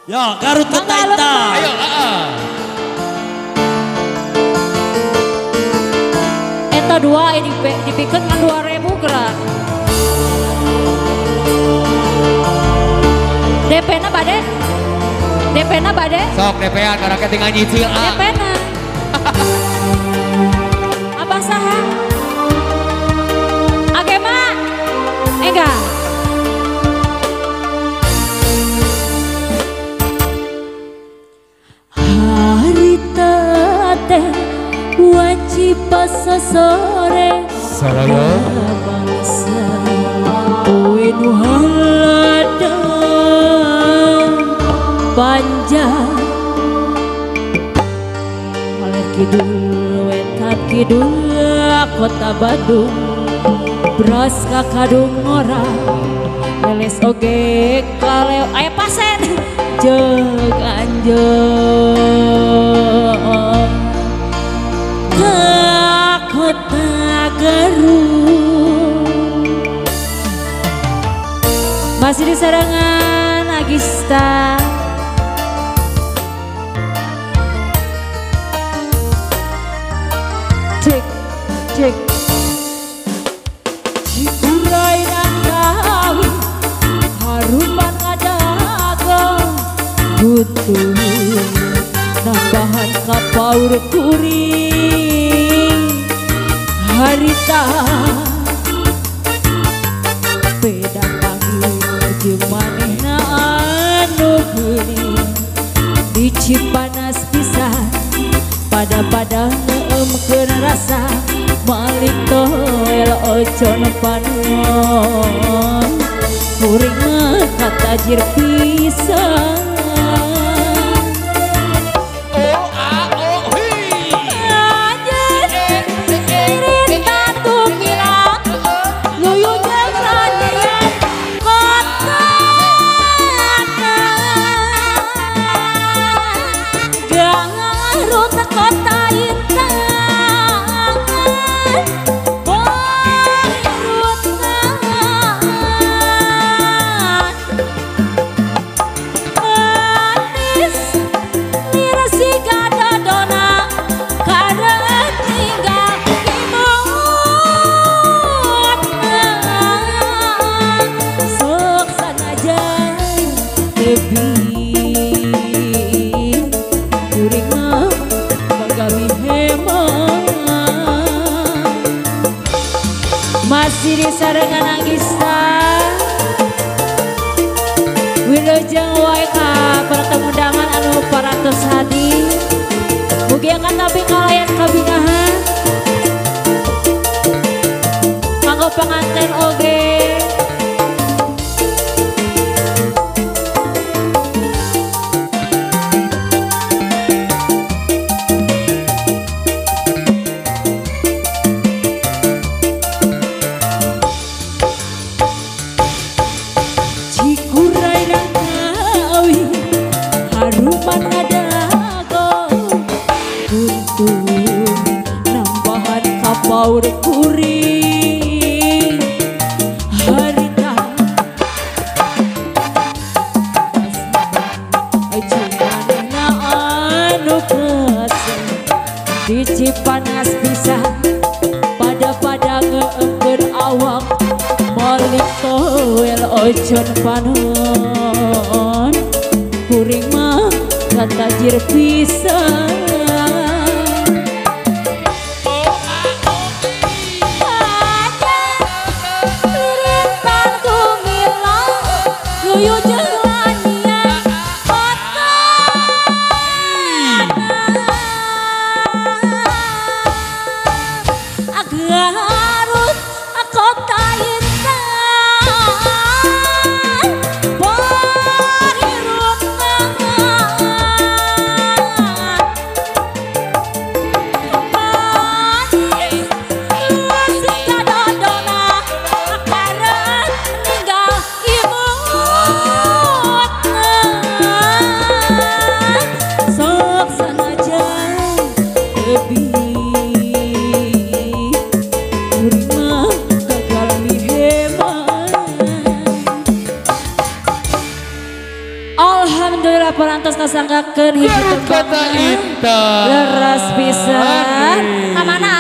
Ya, Garut Ketaita. Ayo, Eta dua dipikeun kan 2000 gerak. DP-na bade? DP-na bade? sok DP-an karena ketinggalan nyicil. DP-na. Abah saha? Agema? Enggak. Harita teh wajib pas sore. Saraya. Bangsa poe nu haladang panjang. Maler kidul wetan kidul kota Bandung. Beras kakadung orang leles oge kaleo aya pasen jeung anjeun ka kota Garut. Masih di sarangan Agista. Cek cek Cikuray dan gawi haruman ngadago butuh nambahan kapaur kuring harita beda panggil jemanehna anu geuning di Cipanas pisan pada ngeumkeun rasa malik toel ocon panon kuring mah katajir pisan. Masih di sarangan Agista Wilujeng wae ka pertemu undangan anu paratos hadi mugi akan tapi kalayan kabingahan kanggo panganten oge. Paur kuring harita cumanehna anu pesen di Cipanas bisa pada ngeungkeun awak malik toel ocon panon kuring mah katajir pisan. perantos kasanggakeun hiji Garut kata tembang Intan. leres pisan. Kamana?